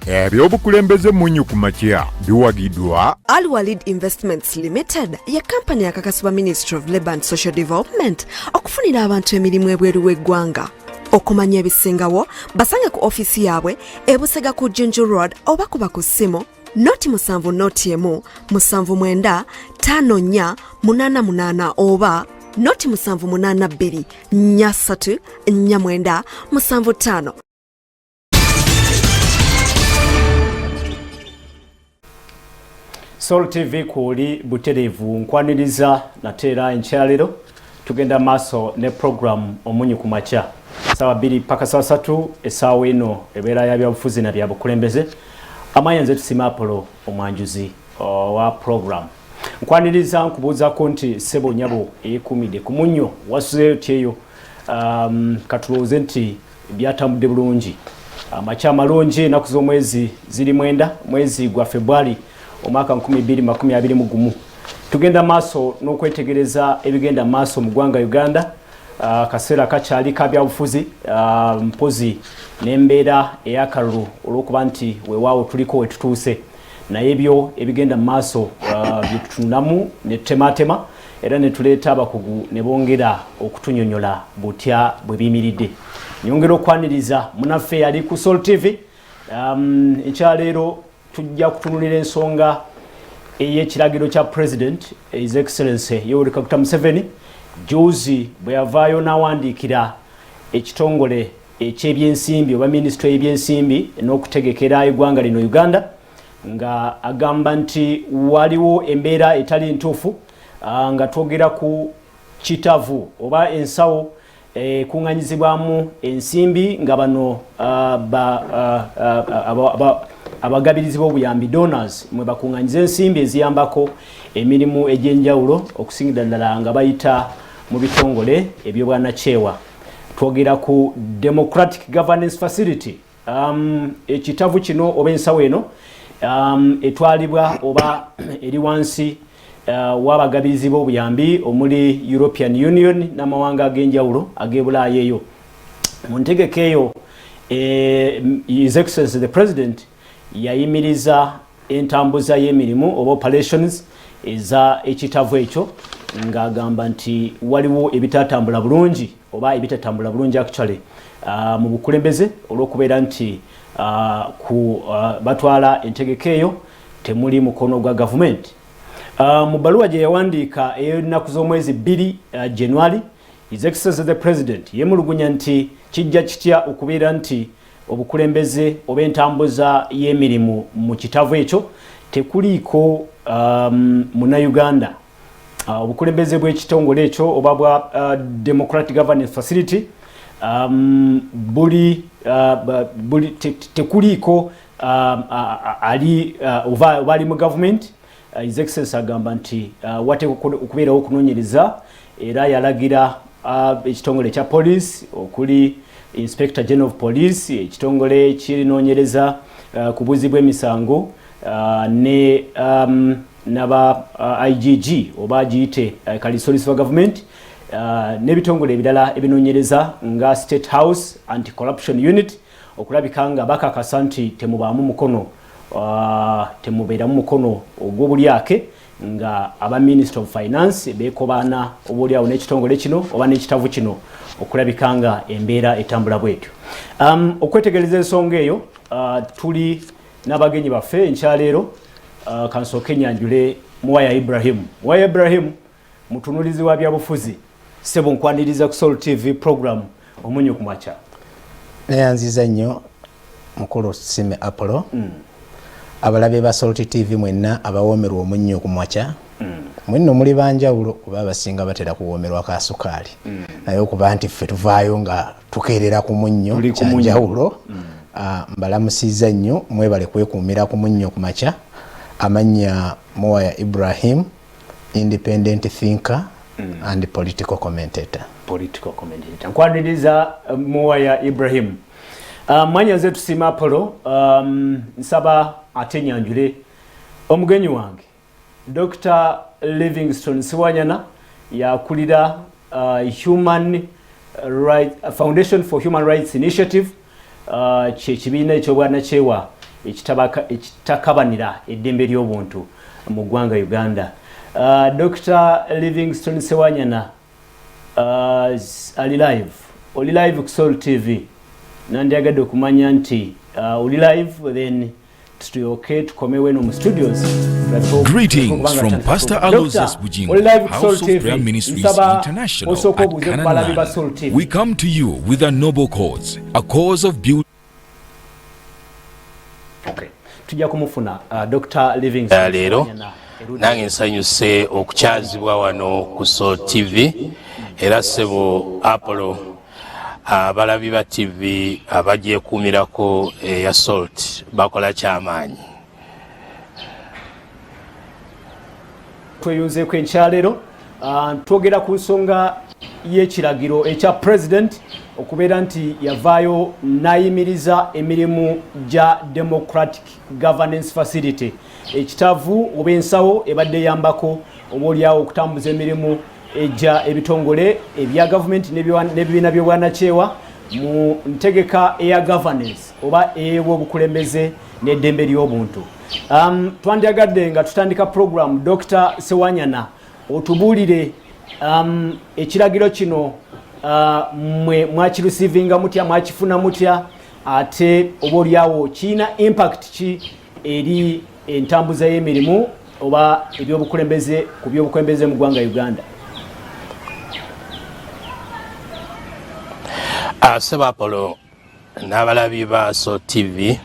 Ebyobukulembeze Omunnyo Ku Makya biwagiddwa Al Walid Investments Limited ya kampani yakakasibwa Ministry of Labour and Social Development okufunira abantu emirimu ebweru w'eggwanga. Okumanya ebisingawo basange ku ofisi yaabwe ebusega ku Jinju Road oba kuba ku ssimu noti 7 noti 1 7 9 5 4 88 oba noti 7 8 2 4 3 4 9 7 5. Sol TV kuli buterevu nkwaniriza natera enkyalero tugenda maso ne program Omunnyo Ku Makya sawa 2 paka sawa 3 esawa eno ebera ya byabufuzi na byabukulembeze amayanze tusima Apollo omwanjuzi wa program nkwaniriza nkubuuza ko nti sebo nyabo ekumide ku Munnyo wasuzeyo tyeyo katuloze nti byatambudde bulungi amacha malungi naku z'omwezi ziri 9 mwezi gwa February omwaka 2021 tugenda maso n'okwetegereza ebigenda maso mu ggwanga Uganda kaseera kakyali kabyabufuzi mpozi n'embeera eyakalulu olw'okuba nti weewaawo tuliko wetutuuse naye ebyo ebigenda maso byetutunamu ne tutematema era ne tuleeta abakugu ne bongera okutunyonyola butya bwe biyimiridde nyongera okwaniriza munaffe yali ku Sol TV ekyaleero tujja kutunulira ensonga ey'ekiragiro kya President His Excellency Yoweri Kaguta Museveni juzi bwe yavaayo n'awandiikira ekitongole eky'ebyensimbi oba Ministry y'ebyensimbi n'okutegekera eggwanga lino Uganda nga agamba nti waliwo embeera etali ntuufu nga twogera ku kitavu oba ensawo kuŋŋanyizibwamu ensimbi nga bano abagabirizi b'obuyambi donors mwe bakuŋŋanyiza ensimbi eziyambako emirimu egy'enjawulo okusingira ddala nga bayita mu bitongole eby'obwannakyewa twogera ku Democratic Governance Facility ekitavu kino oba ensawo eno etwalibwa oba eri wansi w'abagabirizi b'obuyambi omuli European Union n'amawanga ag'enjawulo ag'ebulaayi eyo mu ntegeka eyo His Excellency the President yayimiriza entambuza y'emirimu oba operations eza ekitavu ekyo ng'agamba nti waliwo ebitatambula bulungi oba ebitatambula bulungi actually mu bukulembeze olw'okubeera nti batwala entegeka eyo temuli mukono gwa gavumenti. Mu bbaluwa gye yawandiika ey'ennaku z'omwezi 2 January His Excellency the President yemulugunya nti kijja kitya okubeera nti obukulembeze oba entambuza y'emirimu mu kitavu ekyo tekuliiko Munnayuganda obukulembeze bw'ekitongole ekyo oba bwa Democratic Governance Facility tekuliiko ali mu gavumenti. His Excellency agamba nti wateekwa okubeerawo okunoonyereza era yalagira ekitongole kya police okuli Inspector General of Police ekitongole kirinoonyereza ku buzzi bw'emisango ne naba IGG oba giyite kali Solicitor Government n'ebitongole ebirala ebinoonyereza nga State House Anti-Corruption Unit okulabika nga bakakasa nti temubaamu mukono temubeeramu mukono ogw'obulyake nga aba Minister of Finance beekobaana obuliawo n'ekitongole kino oba n'ekitavu kino okulabika nga embeera etambula bwetyo. Okwetegereza ensonga eyo tuli n'abagenyi baffe enkyaleero kansooke nyanjule Muwaya Ibrahim. Muwaya Ibrahim mutunulizi wa byabufuzi sebo nkwaniriza ku Sol TV program Omunnyo Ku Makya. Neyanziza nnyo mukulu Sime Apollo abalabe ba Sol TV mwenna abawoomerwa Omunnyo Ku Makya mwenno muli banjawulo kuba abasinga batera kuwoomerwa ka sukaali naye okuba nti ffe tuvaayo nga tukeerera ku munnyo kyanjawulo mbalamusiza nnyo mwebale kwekuumira ku Munnyo Ku Makya. Amanya Muwaya Ibrahim, independent thinker and political commentator. Nkwaniriza Muwaya Ibrahim. Mwanyaze tusima Apollo nsaba ate nyanjule omugenyi wange Dr. Livingstone Siwanyana yakulira Foundation for Human Rights Initiative kyekibiina eky'obwannakyewa ekitakabanira eddembe ly'obuntu mu ggwanga Uganda. Dr. Livingstone Sewanyana ali live ku Soul TV. Nandiyagadde okumanya nti oli live then tuyoke tukomewe no mu studios. Greetings from Pastor Aloysius Bujingo, House of Prayer Ministries International at Canaan. We come to you with a noble cause, a cause of beauty. Okay. Tujja kumufuna Dr. Livingstone. Leero nange nsanyuse okukyazibwa wano ku Soul TV era sebo Apollo abalabi ba TV abagyekuumirako ya Salt bakola kyamaanyi. Tweyunzeeko enkyalero twogera ku nsonga y'ekiragiro ekya president okubeera nti yavaayo n'ayimiriza emirimu gya Democratic Governance Facility, ekitavu oba ensawo ebadde yambako obaolyawo okutambuza emirimu ejja ebitongole ebya gavumenti n'ebibiina by'obwannakyewa mu ntegeka eya governance oba ey'obukulembeze n'eddembe ly'obuntu. Twandyagadde nga tutandika program Dr. Sewanyana otubuulire ekiragiro kino mwe mwakirecevinga mutya, mwakifuna mutya, ate obaolyawo kiina impact ki eri entambuza y'emirimu oba ebyobukulembeze ku byobukulembeze mu ggwanga Uganda? Seba Apollo n'abalabi ba Soul TV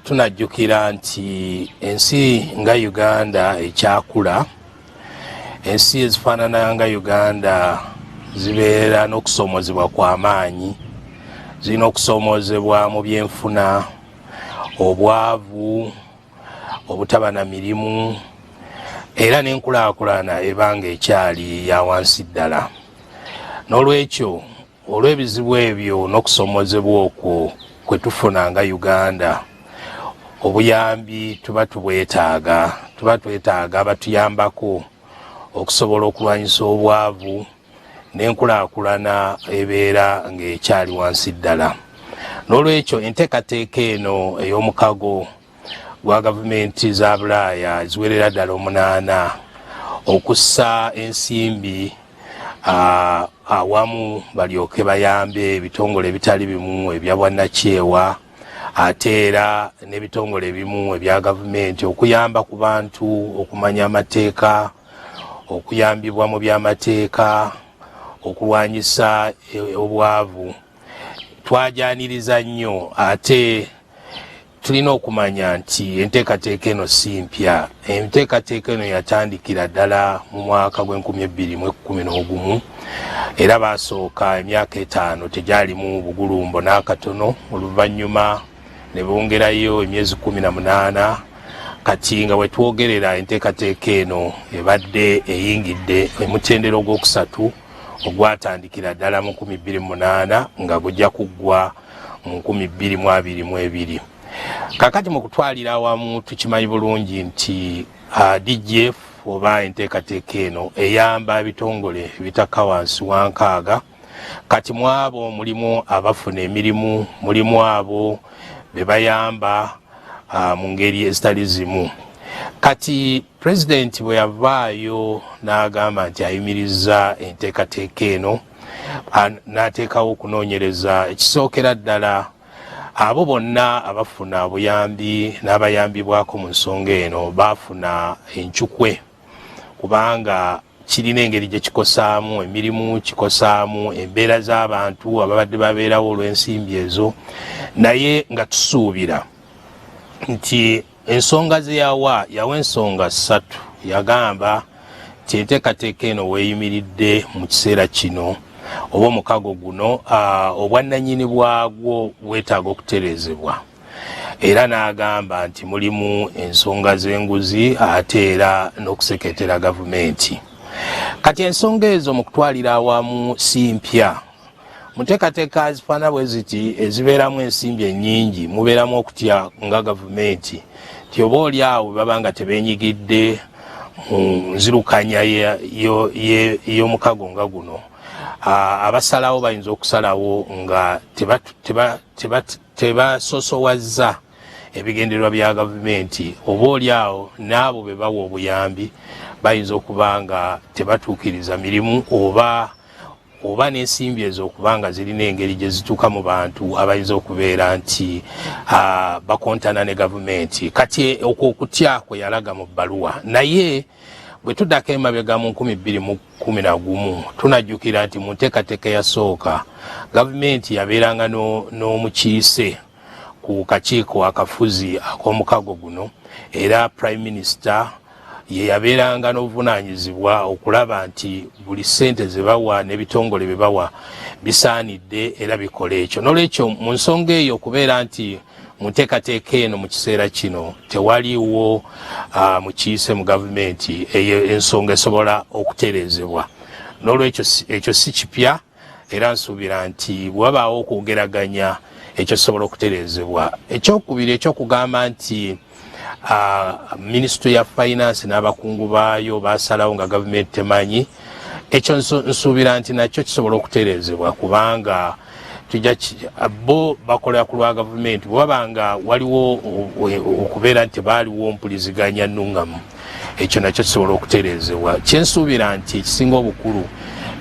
tunajjukira nti ensi nga Uganda ekyakula, ensi ezifaanana nga Uganda zibeera n'okusoomozebwa kw'amaanyi, zirina okusoomozebwa mu byenfuna, obwavu, obutaba na mirimu era n'enkulaakulana ebanga ekyali ya wansi ddala. N'olwekyo olw'ebizibu ebyo n'okusoomozebwa okwo kwe tufuna nga Uganda, obuyambi tuba twetaaga abatuyambako okusobola okulwanyisa obwavu n'enkulaakulana ebeera ng'ekyali wansi ddala. N'olwekyo enteekateeka eno ey'omukago gwa gavumenti za Bulaaya eziwerera ddala 8 okussa ensimbi awamu balyoke bayambe ebitongole ebitali bimu ebya bwannakyewa ate era n'ebitongole ebimu ebya gavumenti okuyamba ku bantu okumanya amateeka, okuyambibwa mu by'amateeka, okulwanyisa obwavu. Twajaniriza nnyo ate tulina okumanya nti enteekateeka eno si mpya. Enteekateeka eno yatandikira ddala mu mwaka gw'2011 era baasooka emyaka 5 tegyalimu bugulumbo n'akatono, oluvannyuma ne bongerayo emyezi 18. Kati nga wetwogerera enteekateeka eno ebadde eyingidde omutendero ogwokusatu ogwatandikira ddala mu 2008 nga gujja kuggwa mu 2022. Kakati mu kutwalira awamu tukimanyi bulungi nti DGF oba enteekateeka eno eyamba ebitongole ebitaka wansi wa 6. Kati mu abo mulimu abafuna emirimu, mulimu abo be bayamba mu ngeri ezitali zimu. Kati President bwe yavaayo n'agamba nti ayimiriza enteekateeka eno n'ateekawo okunoonyereza ekisookera ddala abo bonna abafuna obuyambi n'abayambibwako mu nsonga eno baafuna enkyukwe, kubanga kirina engeri gye kikosaamu emirimu, kikosaamu embeera z'abantu ababadde babeerawo olw'ensimbi ezo, naye nga tusuubira nti ensonga ze yawa ensonga 3. Yagamba nti enteekateeka eno weeyimiridde mu kiseera kino oba omukago guno obwannannyini bwagwo bwetaaga okutereezebwa, era n'agamba nti mulimu ensonga z'enguzi ate era n'okuseketera gavumenti. Kati ensonga ezo mu kutwalira awamu si mpya. Mu nteekateeka zifaana bwe ziti ezibeeramu ensimbi ennyingi mubeeramu okutya nga gavumenti nti oba oli awo baba nga tebeenyigidde mu nzirukanya y'omukago nga guno, abasalawo bayinza okusalawo nga tebasosowaza ebigendererwa bya gavumenti oba oliawo n'abo be bawa obuyambi bayinza okuba nga tebatuukiriza mirimu oba n'ensimbi ezo okubanga zirina engeri gye zituuka mu bantu abayinza okubeera nti bakontana ne gavumenti. Kati okwo okutya kwe yalaga mu bbaluwa, naye bwe tuddako emabega mu 2011 tunajjukira nti mu nteekateeka yasooka gavumenti yabeeranga n'omukiise ku kakiiko akafuzi ak'omukago guno, era prime minister ye yabeeranga n'obuvunaanyizibwa okulaba nti buli ssente ze bawa n'ebitongole bye bawa bisaanidde era bikola ekyo. N'olwekyo mu nsonga eyo okubeera nti mu nteekateeka eno mu kiseera kino tewaliwo mukiise mu gavumenti eyo ensonga esobola okutereezebwa. N'olwekyo ekyo si kipya era nsuubira nti bwabaawo okwogeraganya ekyo kisobola okutereezebwa. Ekyokubiri ekyokugamba nti Ministry ya Finance n'abakungu baayo basalawo nga gavumenti temanyi, ekyo nsuubira nti nakyo kisobola okutereezebwa kubanga bo bakolera ku lwa gavumenti bwabanga waliwo okubeera nti baaliwo mpuliziganya nnuŋŋamu, ekyo nakyo kisobola okutereezebwa. Kyensuubira nti ekisinga obukulu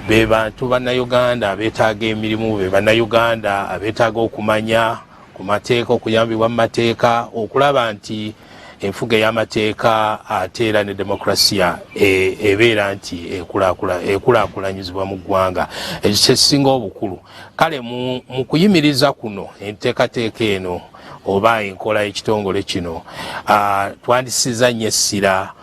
be bantu bannayuganda abeetaaga emirimu, be bannayuganda abeetaaga okumanya ku mateeka, okuyambibwa mu mateeka, okulaba nti enfuga y'amateeka ate era ne demokrasiya ebeera nti ekulaakulanyizibwa mu ggwanga. Ekyo kyekisinga obukulu. Kale mu kuyimiriza kuno enteekateeka eno oba enkola y'ekitongole kino twandisiza nnyo essira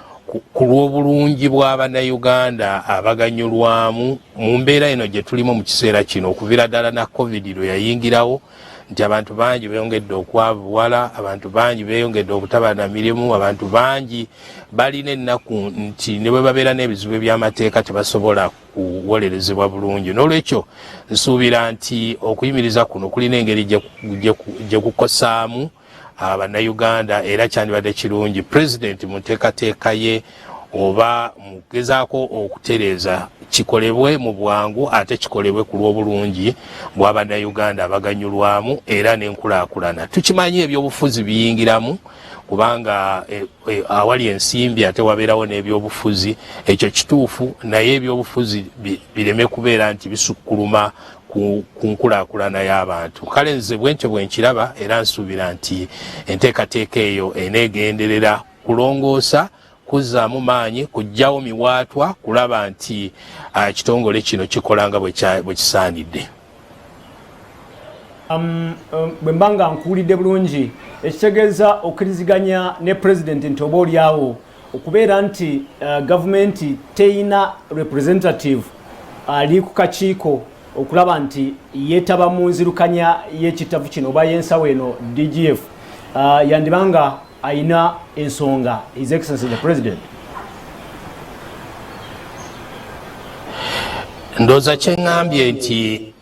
ku lw'obulungi bw'abannayuganda abaganyulwamu mu mbeera eno gye tulimu mu kiseera kino okuviira ddala na covid lwe yayingirawo, nti abantu bangi beeyongedde okwavuwala, abantu bangi beeyongedde obutaba na mirimu, abantu bangi balina ennaku nti ne bwe babeera n'ebizibu by'amateeka tebasobola kuwolerezebwa bulungi. N'olwekyo nsuubira nti okuyimiriza kuno kulina engeri gye kukosaamu abannayuganda, era kyandibadde kirungi pulezidenti mu nteekateeka ye oba mugezaako okutereeza kikolebwe mu bwangu ate kikolebwe ku lw'obulungi bw'abannayuganda abaganyulwamu era n'enkulaakulana. Tukimanyi ebyobufuzi biyingiramu kubanga awali ensimbi ate wabeerawo n'ebyobufuzi, ekyo kituufu, naye ebyobufuzi bireme kubeera nti bisukkuluma ku nkulaakulana y'abantu. Kale nze bwentyo bwe nkiraba era nsuubira nti enteekateeka eyo eneegenderera kulongoosa, kuzzaamu maanyi, kuggyawo miwaatwa, kulaba nti ekitongole kino kikola nga bwe kisaanidde. Bwe mba nga nkuwulidde bulungi, ekitegeeza okkiriziganya ne pulezidenti nti oba oliawo okubeera nti gavumenti teyina representative ali ku kakiiko okulaba nti yeetaba mu nzirukanya y'ekitavu kino oba y'ensawo eno DGF, yandibanga ayina ensonga, His Excellency the President. Ndooza kyeŋŋambye nti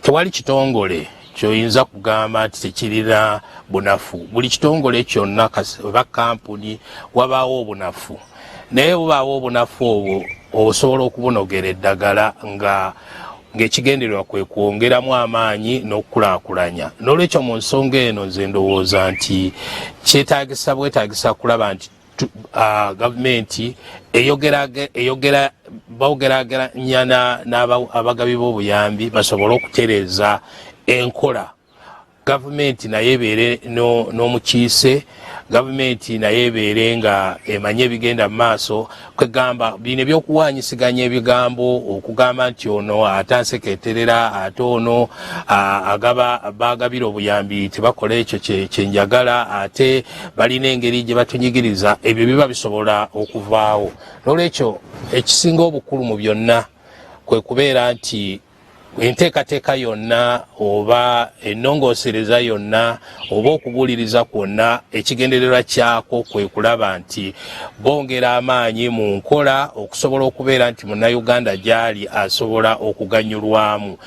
tewali kitongole kyoyinza kugamba nti tekirina bunafu. Buli kitongole kyonna oba kampuni wabaawo obunafu, naye bubaawo obunafu obwo osobola okubunogera eddagala ng'ekigendererwa kwe kwongeramu amaanyi n'okukulaakulanya. N'olwekyo mu nsonga eno nze ndowooza nti bwetaagisa kulaba nti gavumenti boogeraganya n'abagabi b'obuyambi basobole okutereeza enkola. Gavumenti naye ebeere n'omukiise, gavumenti naye ebeere nga emanye ebigenda mu maaso, kwegamba bino ebyokuwanyisiganya ebigambo okugamba nti ono atanseketerera ate ono bagabira obuyambi tebakola ekyo kyenjagala ate balina engeri gye batunyigiriza, ebyo biba bisobola okuvaawo. N'olwekyo ekisinga obukulu mu byonna kwe kubeera nti enteekateeka yonna oba ennongoosereza yonna oba okubuuliriza kwonna ekigendererwa kyako kwe kulaba nti bongera amaanyi mu nkola okusobola okubeera nti munnayuganda gy'ali asobola okuganyulwamu.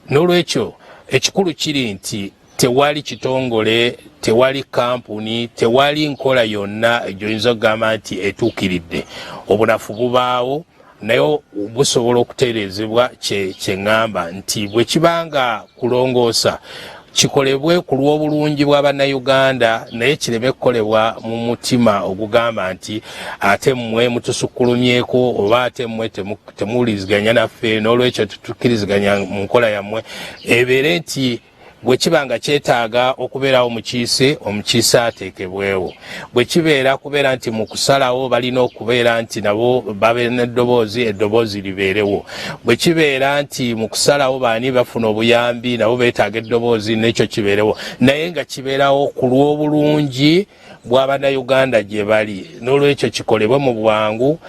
N'olwekyo ekikulu kiri nti tewali kitongole, tewali kampuni, tewali nkola yonna gy'oyinza okugamba nti etuukiridde. Obunafu bubaawo naye busobola okutereezebwa kyeŋŋamba nti bwe kibanga kulongoosa kikolebwe ku lw'obulungi bw'Abannayuganda naye kireme kukolebwa mu mutima ogugamba nti ate mmwe mutusukkulumyeko oba ate mmwe temuwuliziganya naffe n'olwekyo tutukkiriziganya mu nkola yammwe ebeere nti bwe kiba nga kyetaaga okubeerawo omukiise ateekebwewo bwe kibeera kubeera nti mu kusalawo balina okubeera nti nabo babeere n'eddoboozi libeerewo bwe kibeera nti mu kusalawo baani bafuna obuyambi nabo beetaaga eddoboozi n'ekyo kibeerewo naye nga kibeerawo ku lw'obulungi bw'Abannayuganda gye bali n'olwekyo kikolebwe mu bwangu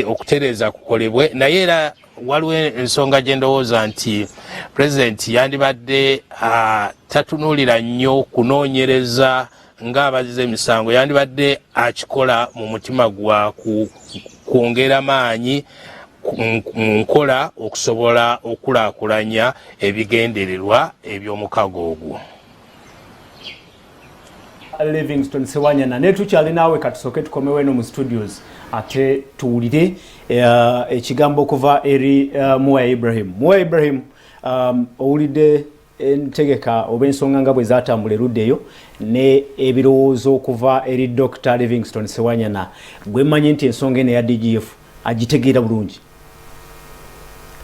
okutereeza kukolebwe naye era waliwo ensonga gye ndowooza nti pulezidenti yandibadde tatunuulira nnyo kunoonyereza ng'abazize emisango yandibadde akikola mu mutima gwa kwongera maanyi mu nkola okusobola okulaakulanya ebigendererwa eby'omukago ogwo. Livingston Sewanyana ne tukyalinawe katusooke tukomewo eno mu studios ate tuwulire ekigambo okuva eri Muwaya Ibrahim. Muwaya Ibrahim, owulidde entegeka oba ensonga nga bwe zaatambula eruddeyo ne ebirowoozo okuva eri Dr. Livingston Sewanyana gwe mmanyi nti ensonga eno ya DGF agitegeera bulungi.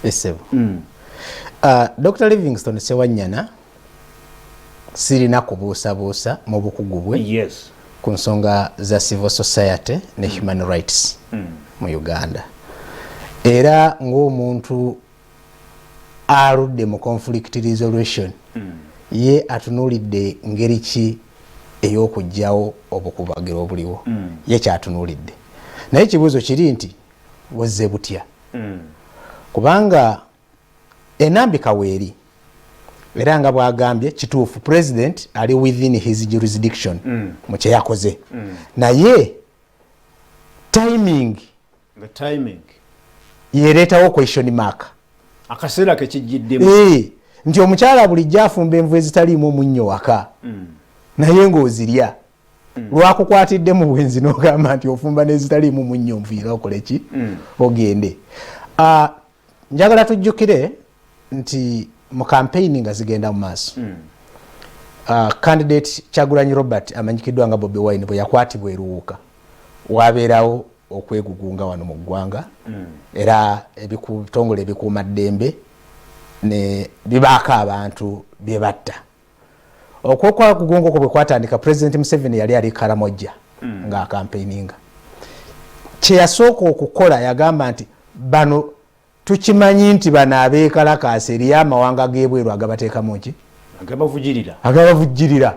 Esebo. Dr. Livingston Sewanyana sirina kubuusabuusa mu bukugu bwe yes. ku nsonga za civil society ne human rights mu Uganda era ng'omuntu aludde mu conflict resolution ye atunuulidde ngeri ki ey'okugyawo obukubagiro obuliwo ye kyatunuulidde naye ekibuuzo kiri nti buzze butya kubanga enambika weeri era nga bwagambye kituufu president ali within his jurisdiction mu kye yakoze naye timing yereetawo question mark akaseera ke kijjiddemu nti omukyala bulijjo afumba envu ezitaliimu omunnyo waka naye ng'ozirya lwakukwatidde mu bwenzi n'ogamba nti ofumba n'ezitaliimu munnyo nviira okole ki ogende. Njagala tujjukire nti mu campaign nga zigenda mu maaso candidate Kyagulanyi Robert amanyikiddwa nga Bobi Wine bwe yakwatibwa eruwuka wabeerawo okwegugunga wano mu ggwanga era ebitongole ebikuuma ddembe ne bibaako abantu bye batta okwegugunga okwo bwe kwatandika President Museveni yali ali Karamoja nga campaigninga kye yasooka okukola yagamba nti bano tukimanyi nti bano abeekalakaasa eri amawanga g'ebweru agabateekamu ki agabavujjirira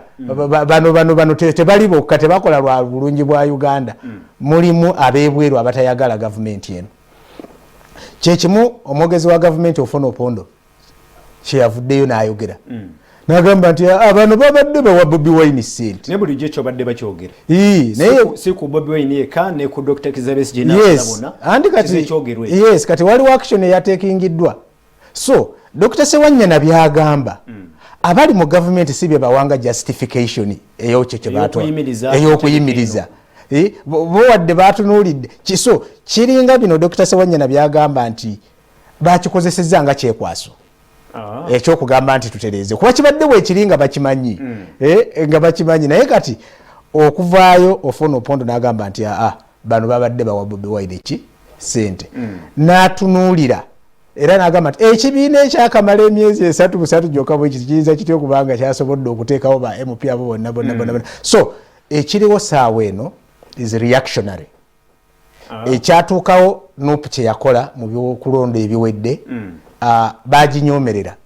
bano tebali bokka tebakola lwa bulungi bwa Uganda mulimu ab'ebweru abatayagala gavumenti eno kyekimu omwogezi wa gavumenti Ofono Opondo kyeyavuddeyo n'ayogera n'agamba nti abantu babadde bawa Bobi Wine ssente ne bulijjo ekyo badde bakyogera si ku Bobi Wine yekka ne ku Dr. Kizabesi gye n'abona yes kati waliwo action eyateekingiddwa so Dr. Sewanyana byagamba abali mu gavumenti si bye bawanga justification ey'okuyimiriza bo wadde batunuulidde so kiringa bino Dr. Sewanyana byagamba nti bakikozesezza nga kyekwaso ekyokugamba nti tutereeze kuba kibadde bwekiringa bakimanyi nga bakimanyi naye kati okuvaayo Ofono Opondo n'agamba nti bano babadde bawa Bobi Wine ki ssente n'atunuulira era n'agamba nti ekibiina ekyakamala emyezi 3 gyokka bwe kiyinza kityo okubanga kyasobodde okuteekawo ba MP abo bonna so ekiriwo saawa eno is reactionary ekyatuukawo Nuupu kye yakola mu byokulonda ebiwedde baginyomerera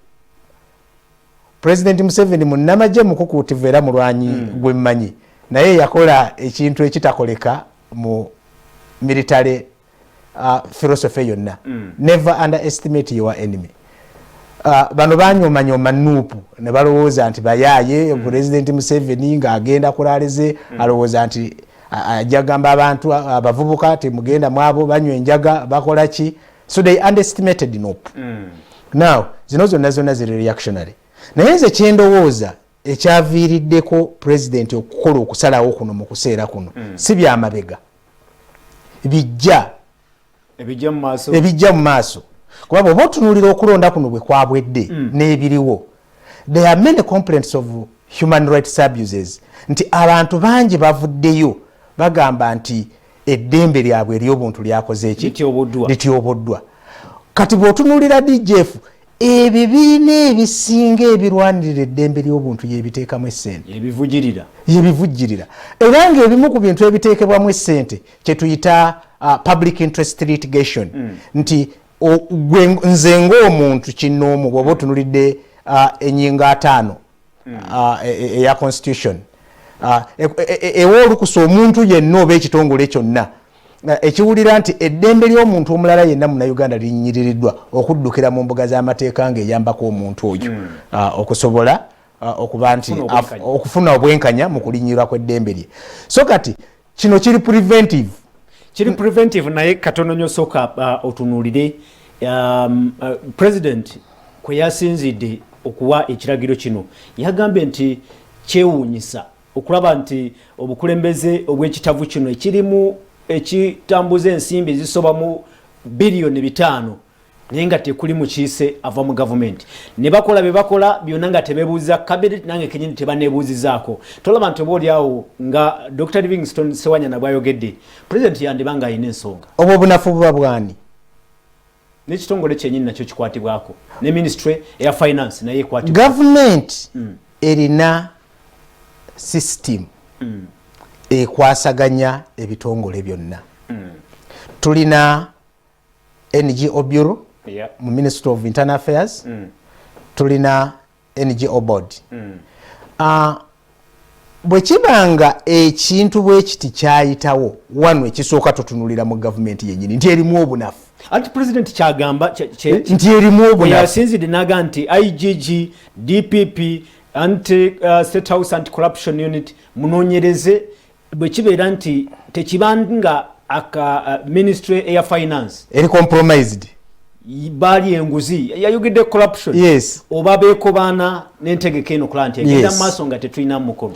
President Museveni munnamagye mukukuutivu era mulwanyi gwe mmanyi naye yakola ekintu ekitakoleka mu military philosophy yonna never underestimate your enemy. Bano banyomanyoma Nuupu ne balowooza nti bayaaye President Museveni ng'agenda kulaaleze alowooza nti ajagamba abantu abavubuka temugenda mwabo banywa enjaga bakola ki so they underestimated Nuupu. Now zino zonna ziri reactionary naye nze kyendowooza ekyaviiriddeko president okukola okusalawo kuno mu kuseera kuno si byamabega ebijja mu maaso kuba bw'oba otunuulira okulonda kuno bwe kwabwedde n'ebiriwo there are many complaints of human rights abuses nti abantu bangi bavuddeyo bagamba nti eddembe lyabwe ery'obuntu lyakoze eki lityoboddwa kati bw'otunuulira DGF ebibiina ebisinga ebirwanirira eddembe ly'obuntu yebiteekamu essente yebivujjirira era ng'ebimu ku bintu ebiteekebwamu essente kye tuyita public interest litigation nti nze ng'omuntu kinnoomu bw'oba otunuulidde ennyingo 5 eya constitution ewa olukusa omuntu yenna oba ekitongole kyonna ekiwulira nti eddembe ly'omuntu omulala yenna munnayuganda linnyiririddwa okuddukira mu mbuga z'amateeka ng'eyambako omuntu oyo okusobola okuba nti okufuna obwenkanya mu kulinnyirwa kw'eddembe lye so kati kino kiri preventive naye katono nnyo sooka otunuulire president kwe yasinzidde okuwa ekiragiro kino yagambye nti kyewuunyisa okulaba nti obukulembeze obw'ekitavu kino ekirimu ekitambuza ensimbi zisoba mu biliyoni 5 naye nga tekuli mukiise ava mu gavumenti ne bakola bye bakola byonna nga tebeebuuza cabinet nange kenyini tebaneebuuzizaako tolaba nti oba oliawo nga Dr. Livingstone Sewanyana bw'ayogedde president yandibanga alina ensonga obwo obunafu buba bwani n'ekitongole kyenyini nakyo kikwatibwako ne ministry eya finance naye ekwatibwa gavumenti erina system ekwasaganya ebitongole byonna tulina NGO Bureau mu Ministry of Internal Affairs tulina NGO Board bwe kibanga ekintu bwe kiti kyayitawo wano ekisooka tutunulira mu gavumenti yennyini nti erimu obunafu anti president kyagamba nti erimu obunafu yasinzidde naga nti IGG DPP anti State House Anti-Corruption Unit munoonyereze bwe kibeera nti tekibanga aka ministry eya finance eri compromised bali enguzi yayogedde corruption yes oba beekobaana n'entegeka eno kula nti egenda maaso nga tetulina mukono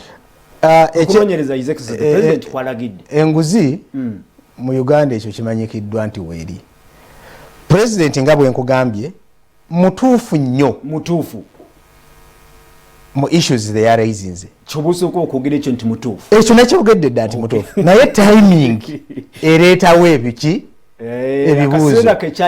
okunoonyereza his excellency president kwalagidde enguzi mu Uganda ekyo kimanyikiddwa nti weeri president nga bwe nkugambye mutuufu nnyo mu issues they are raising chobusuko okugire ekyo nti mutuufu ekyo nakyogedde dda nti mutuufu naye timing ereetawo ebiki ebibuuzo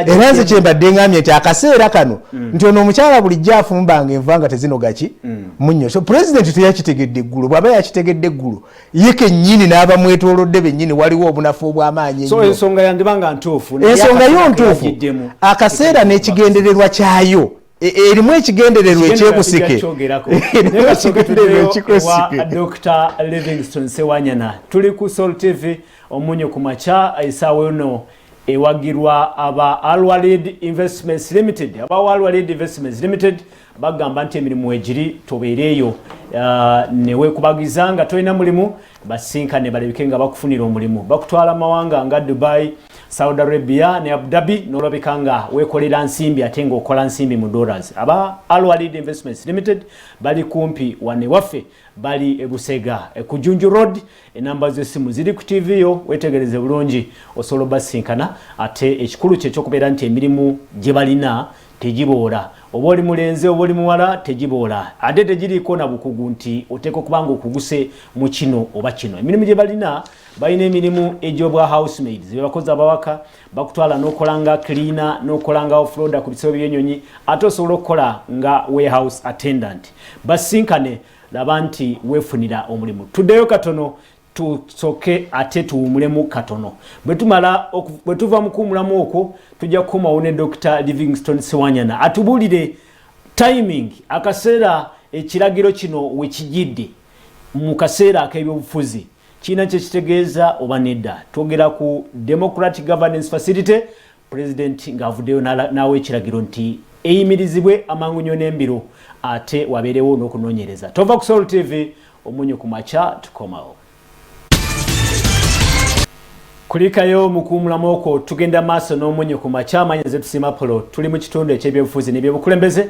era nze kyembadde ngambye nti akaseera kano nti ono omukyala bulijjo afumbanga enva nga tezinogaki munnyo so president teyakitegedde eggulu bw'aba yakitegedde eggulu ye kennyini n'aba mwetoolodde bennyini waliwo obunafu obw'amaanyi so ensonga yandibanga ntuufu ensonga yo ntuufu akaseera n'ekigendererwa kyayo erimu ekigendererwa ekyekusike Dr. Livingstone Sewanyana tuli ku Soul TV Omunnyo Ku Makya isaawe eno ewagirwa aba Alwalid Investments Limited aba Alwalid Investments Limited bagamba nti emirimu egiri tobeereeyo newe kubagiza nga tolina mulimu basinkane balebike nga bakufunira omulimu bakutwala mawanga nga Dubai Saudi Arabia ne Abu Dhabi n'olabika nga weekolera nsimbi ate ng'okola nsimbi mu dollars aba Alwalid Investments Limited bali kumpi wane waffe bali ebusega ku Junju Road enamba z'essimu ziri ku TV yo wetegereze bulungi osobola basinkana ate ekikulu kye ky'okubeera nti emirimu gye balina tegiboola oba oli mulenzi oba oli muwala tegiboola ate tegiriiko na bukugu nti oteeka okubanga okuguse mu kino oba kino emirimu gye balina emirimu egy'obwa housemaids be bakozi abawaka bakutwala n'okola nga cleaner n'okola nga offroader ku bisebo by'ennyonyi ate osobola okukola nga warehouse attendant basinkane laba nti weefunira omulimu tuddeyo katono tusoke ate tuwumulemu katono bwe tuva mu kuwumulamu okwo tujja kukomawo ne Dr. Livingstone Sewanyana atubuulire timing akaseera ekiragiro kino we kijidde mu kaseera ak'ebyobufuzi kiina kye kitegeeza oba nedda twogera ku Democratic Governance Facility president ng'avuddeyo n'awa ekiragiro nti eyimirizibwe amangu nnyo n'embiro ate wabeerewo n'okunoonyereza tova ku Soul TV Omunnyo Ku Makya tukomawo kulikayo mu kuwumulamu okwo tugenda maaso n'Omunnyo Ku Makya amanyize tusima polo tuli mu kitundu eky'ebyobufuzi n'ebyobukulembeze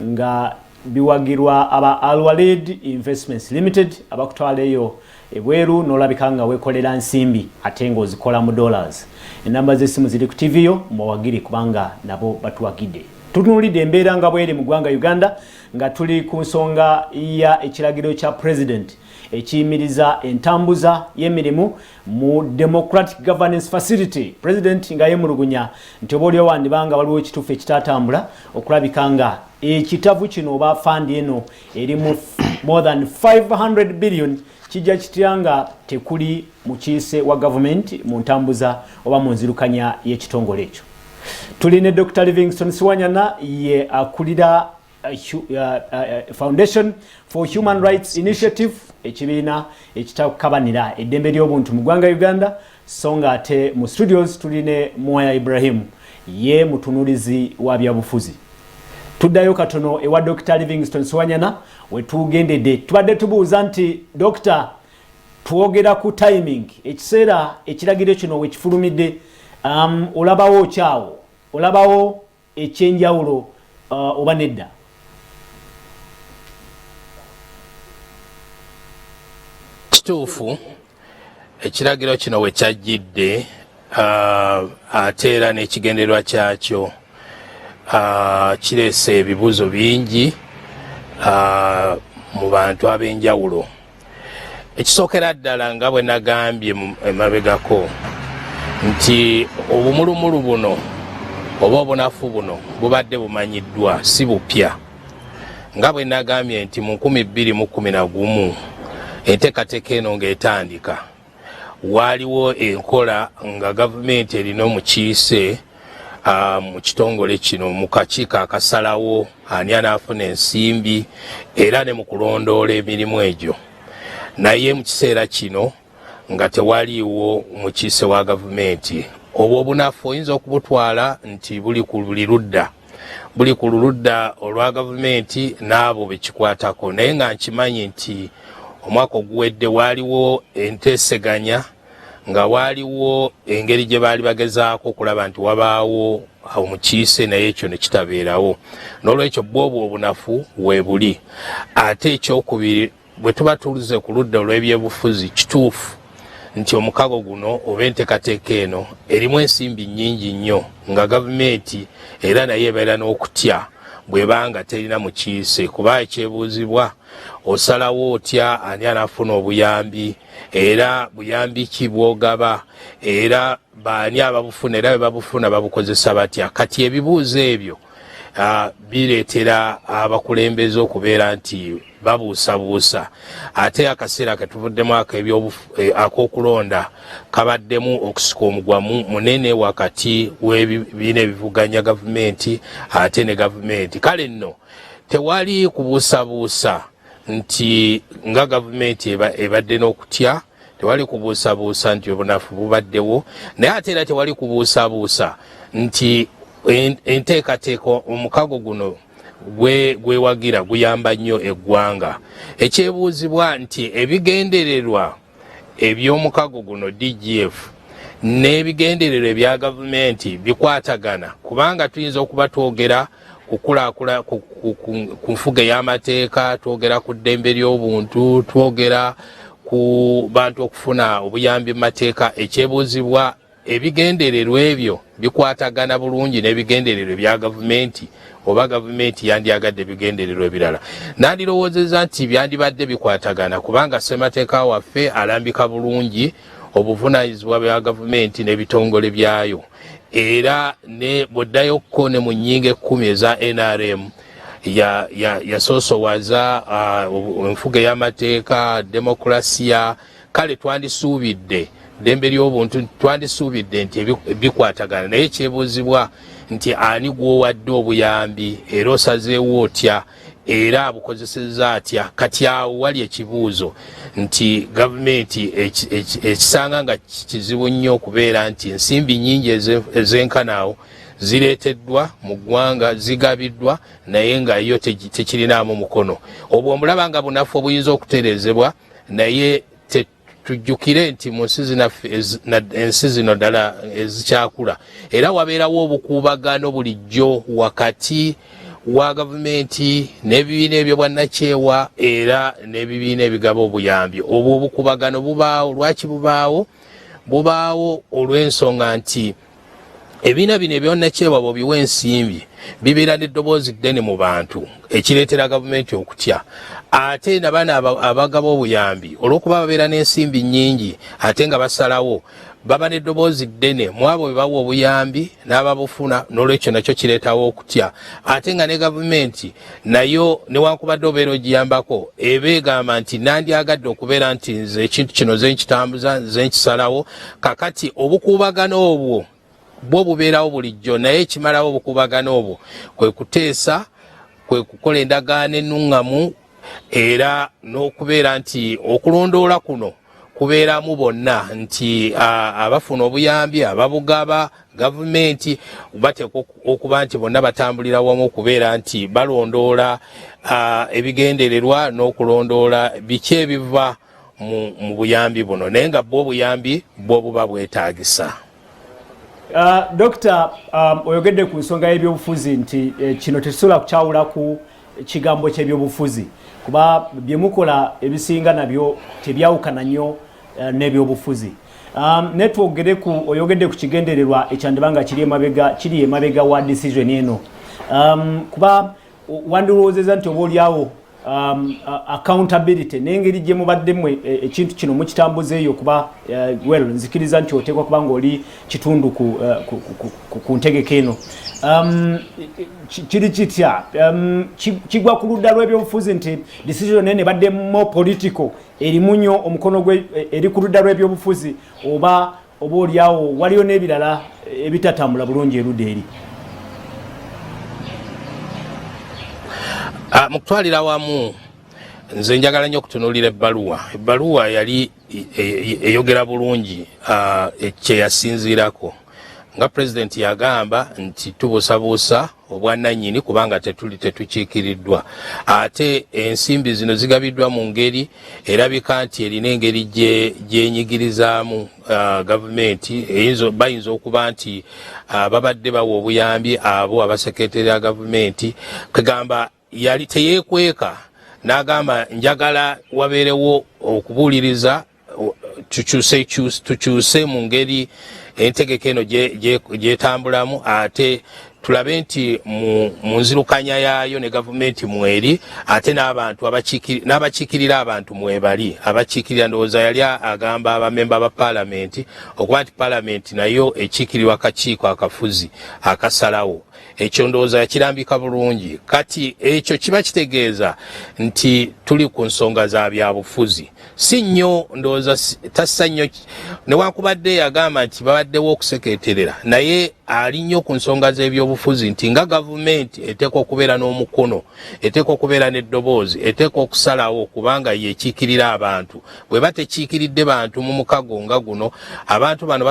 nga biwagirwa aba Alwalid Investments Limited abakutwaleyo ebweru n'olabika nga weekolera nsimbi ate ng'ozikola mu dollars enamba z'essimu ziri ku TV yo muwagire kubanga nabo batuwagidde Tutunulidde embeera nga bweri mu ggwanga Uganda nga tuli ku nsonga ya ekiragiro kya president ekiyimiriza entambuza y'emirimu mu Democratic Governance Facility. President nga yemulugunya nti oba oliwo wandibanga waliwo ekituufu ekitatambula okulabika nga ekitavu kino oba fandi eno erimu more than 500 billion kijja kitya nga tekuli mukiise wa government mu ntambuza oba mu nzirukanya y'ekitongole ekyo. Tuline Dr. Livingstone Siwanyana ye akulira Foundation for Human Rights Initiative, ekibiina ekitakabanira eddembe ly'obuntu mu ggwanga Uganda. Songa ate mu studios tuline Mwaya Ibrahim ye mutunulizi wa byabufuzi. Tuddayo katono ewa Dr. Livingstone Siwanyana we tugendedde tubadde tubuuza nti Dr. twogera ku timing ekiseera ekiragiro kino we kifulumidde. Olabawo kyawo olabawo ekyenjawulo oba nedda? Kituufu ekiragiro kino we kyajjidde ate era n'ekigendererwa kyakyo kireese ebibuuzo bingi mu bantu ab'enjawulo. Ekisookera ddala nga bwe nagambye emabegako nti obumulumulu buno oba obunafu buno bubadde bumanyiddwa si bupya. Nga bwe nagambye nti mu 2011 enteekateeka eno ng'etandika waaliwo enkola nga gavumenti erina omukiise mu kitongole kino mu kakiiko akasalawo ani anaafuna ensimbi era ne mu kulondoola emirimu egyo. Naye mu kiseera kino nga tewaliiwo mukiise wa gavumenti, obwo obunafu oyinza okubutwala nti buli ku ludda olwa gavumenti n'abo bekikwatako. Naye nga nkimanyi nti omwaka oguwedde waaliwo enteeseganya nga waaliwo engeri gye baali bagezaako okulaba nti wabaawo omukiise naye ekyo ne kitabeerawo. N'olwekyo bw'obwo obunafu weebuli. Ate ekyokubiri bwe tuba tulize ku ludda olw'ebyebufuzi, kituufu nti omukago guno oba enteekateeka eno erimu ensimbi nnyingi nnyo nga gavumenti era naye ebeera n'okutya bw'ebanga terina mukiise, kuba ekyebuuzibwa osalawo otya ani anafuna obuyambi era buyambi ki bw'ogaba era baani ababufuna era bwe babufuna babukozesa batya. Kati ebibuuzo ebyo bireetera abakulembeze okubeera nti babuusabuusa. Ate akaseera ketuvuddemu ak'okulonda kabaddemu okusika omugwa munene wakati w'ebibiina ebivuganya gavumenti ate ne gavumenti. Kale nno tewali kubuusabuusa nti nga gavumenti ebadde n'okutya, tewali kubuusabuusa nti obunafu bubaddewo, naye ate era tewali kubuusabuusa nti enteekateeka omukago guno gwewagira guyamba nnyo eggwanga. Ekyebuuzibwa nti ebigendererwa eby'omukago guno DGF n'ebigendererwa ebya gavumenti bikwatagana, kubanga tuyinza okuba twogera kukulakula ku nfuga y'amateeka, twogera ku ddembe ly'obuntu, twogera ku bantu okufuna obuyambi mu mateeka. Ekyebuuzibwa ebigendererwa ebyo bikwatagana bulungi n'ebigendererwa ebya gavumenti oba gavumenti yandyagadde ebigendererwa ebirala. Nandirowoozeza nti byandibadde bikwatagana kubanga ssemateeka waffe alambika bulungi obuvunaanyizibwa bya gavumenti n'ebitongole byayo, era ne bw'oddayokko ne mu nnyingo 10 eza NRM yasoosowaza enfuga y'amateeka, demokrasiya. Kale twandisuubidde ddembe ly'obuntu, twandisuubidde nti bikwatagana. Naye ekyebuuzibwa nti ani gw'owadde obuyambi era osazeewo otya era abukozesezza atya. Kati awo wali ekibuuzo nti gavumenti ekisanga nga kizibu nnyo okubeera nti ensimbi nnyingi ez'enkanaawo zireeteddwa mu ggwanga, zigabiddwa, naye nga yo tekirinaamu mukono. Obwo omulaba nga bunafu obuyinza okutereezebwa, naye tujjukire nti mu ensi zino ddala ezikyakula era wabeerawo obukuubagano bulijjo wakati wa gavumenti n'ebibiina ebyo bwannakyewa era n'ebibiina ebigaba obuyambi. Obwo obukuubagano bubaawo. Lwaki bubaawo? Bubaawo olw'ensonga nti ebibiina bino ebyonnakyewa bw'obiwa ensimbi bibeera n'eddoboozi ddene mu bantu ekireetera gavumenti okutya. Ate n'abaana abagaba obuyambi olw'okuba babeera n'ensimbi nnyingi ate nga basalawo baba n'eddoboozi ddene mu abo be bawa obuyambi n'ababufuna, n'olwekyo nakyo kireetawo okutya. Ate nga ne gavumenti nayo newankubadde obeera ogiyambako eba egamba nti nandyagadde okubeera nti nze ekintu kino nze nkitambuza nze nkisalawo. Kakati obukuubagano obwo bwo bubeerawo bulijjo, naye ekimalawo obukuubagano obwo kwe kuteesa, kwe kukola endagaano ennuŋŋamu, era n'okubeera nti okulondoola kuno kubeeramu bonna, nti abafuna obuyambi ababugaba gavumenti bateeka okuba nti bonna batambulira wamu okubeera nti balondoola ebigendererwa n'okulondoola biki ebiva mu buyambi buno, naye nga bwo obuyambi bwo buba bwetaagisa. Dr. Oyogedde ku nsonga y'ebyobufuzi nti kino tekisobola kukyawula ku kigambo ky'ebyobufuzi kuba bye mukola ebisinga nabyo tebyawukana nnyo n'ebyobufuzi. Oyogedde ku kigendererwa ekyandibanga kiri emabega wa decision eno. Kuba wandirowoozeza nti oba oliawo accountability n'engeri gye mubaddemu ekintu kino mukitambuzeeyo kuba nzikiriza nti oteekwa kuba ng'oli kitundu ku ntegeka eno. Kiri kitya kigwa ku ludda lw'ebyobufuzi nti decision ene badde more political erimu nnyo omukono gwe eri ku ludda lw'ebyobufuzi oba oliawo waliyo n'ebirala ebitatambula bulungi erudda eri? Mu kutwalira wamu nze njagala nnyo okutunuulira ebbaluwa yali eyogera bulungi kyeyasinziirako nga pulezidenti yagamba nti tubuusabuusa obwannannyini kubanga tetukiikiriddwa, ate ensimbi zino zigabiddwa mu ngeri erabika nti erina engeri gyenyigirizaamu gavumenti. Bayinza okuba nti babadde bawa obuyambi abo abasekreteri ya gavumenti, kagamba yali teyeekweka n'agamba njagala wabeerewo okubuuliriza tukyuse mu ngeri entegeka eno gyetambulamu, ate tulabe nti mu nzirukanya yaayo ne gavumenti mweri, ate n'abakiikirira abantu mwebali. Abakiikirira ndowooza yali agamba abamemba ba paalamenti okuba nti paalamenti nayo ekiikirirwa akakiiko akafuzi akasalawo. Ekyo ndowooza yakirambika bulungi. Kati ekyo kiba kitegeeza nti tuli ku nsonga za byabufuzi. Si nnyo ndowooza tassa nnyo newankubadde yagamba nti babaddewo okuseketerera, naye ali nnyo ku nsonga z'ebyobufuzi nti nga gavumenti eteekwa okubeera n'omukono, eteekwa okubeera n'eddoboozi, eteekwa okusalawo kubanga yekiikirira abantu. Bwe batekiikiridde bantu mu mukago nga guno, abantu bano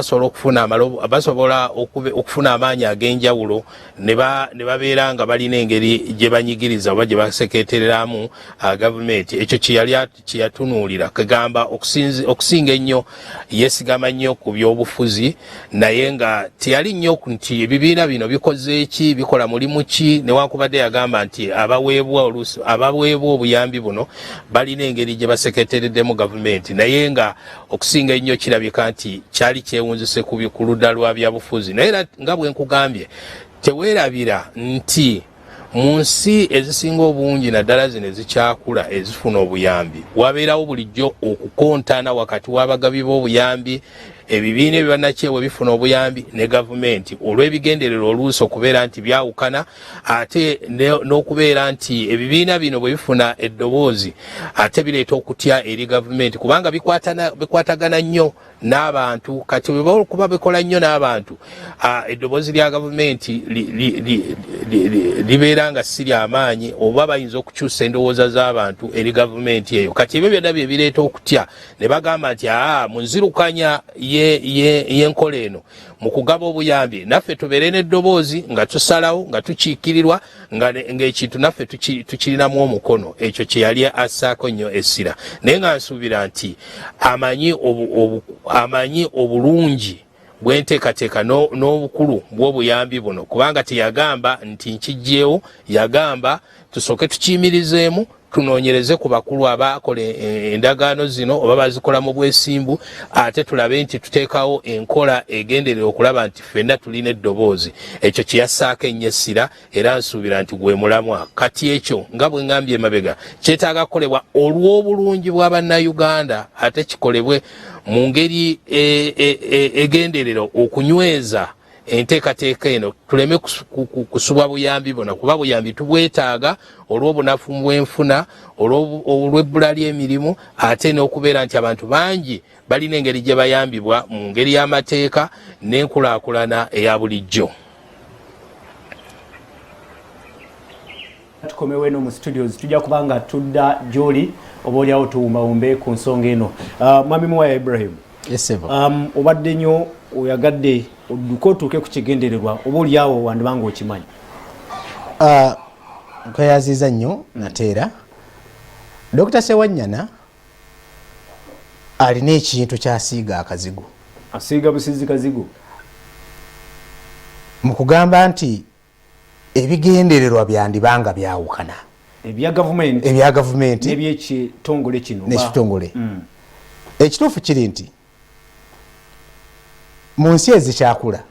basobola okufuna amaanyi ag'enjawulo ne babeera nga balina engeri gye banyigiriza oba gye baseketereramu gavumenti. Ekyo kyeyatunuulira kagamba okusinga ennyo yeesigama nnyo ku byobufuzi, naye nga teyali nnyo nti ebibiina bino bikoze eki, bikola mulimu ki, newankubadde yagamba nti abaweebwa obuyambi buno balina engeri gye baseketereddemu gavumenti, naye nga okusinga ennyo kirabika nti kyali kyewunzise ku ludda lwa byabufuzi. Naye nga bwe nkugambye, teweerabira nti mu nsi ezisinga obungi naddala zino ezikyakula ezifuna obuyambi wabeerawo bulijjo okukontana wakati w'abagabi b'obuyambi, ebibiina ebibannakyewa bifuna obuyambi ne gavumenti olw'ebigendererwa oluusi okubeera nti byawukana, ate n'okubeera nti ebibiina bino bwe bifuna eddoboozi ate bireeta okutya eri gavumenti kubanga bikwatagana nnyo n'abantu. Kati bwe bakuba bikola nnyo n'abantu, eddoboozi lya gavumenti libeera nga si ly'amaanyi oba bayinza okukyusa endowooza z'abantu eri gavumenti eyo. Kati ebyo byonna bye bireeta okutya ne bagamba nti mu nzirukanya y'enkola eno mu kugaba obuyambi naffe tubeere n'eddoboozi nga tusalawo nga tukiikirirwa ng'ekintu naffe tukirinamu omukono. Ekyo kye yali assaako nnyo essira, naye nga nsuubira nti amanyi obulungi bw'enteekateeka n'obukulu bw'obuyambi buno kubanga teyagamba nti nkijjeewo, yagamba tusooke tukiyimirizeemu tunoonyereze ku bakulu abakola endagaano zino oba bazikola mu bwesimbu, ate tulabe nti tuteekawo enkola egenderera okulaba nti ffenna tulina eddoboozi. Ekyo kiyassaako ennyo essira era nsuubira nti gwe mulamwa. Kati ekyo nga bwe ngambye emabega kyetaaga kukolebwa olw'obulungi bwa bannayuganda, ate kikolebwe mu ngeri egenderera okunyweza enteekateeka eno, tuleme kusubwa buyambi bona, kuba buyambi tubwetaaga olw'obunafu bw'enfuna, olw'ebbula ly'emirimu, ate n'okubeera nti abantu bangi balina engeri gye bayambibwa mu ngeri y'amateeka n'enkulaakulana eya bulijjo. Tukomewo eno mu studios tujja kubanga tudda gy'oli oba oliawo tuwumbawumbe ku nsonga eno. Mwami Muwaya Ibrahim, obadde nnyo oyagadde odduke otuuke ku kigendererwa oba oliawo wandibanga okimanyi? Nkweyaziza nnyo nateera. Dr. Sewanyana alina ekintu kyasiiga akazigo. Asiiga busizi kazigo mu kugamba nti ebigendererwa byandibanga byawukana, ebya gavumenti n'ebyekitongole kino n'ekitongole. Ekituufu kiri nti mu nsi ezikyakula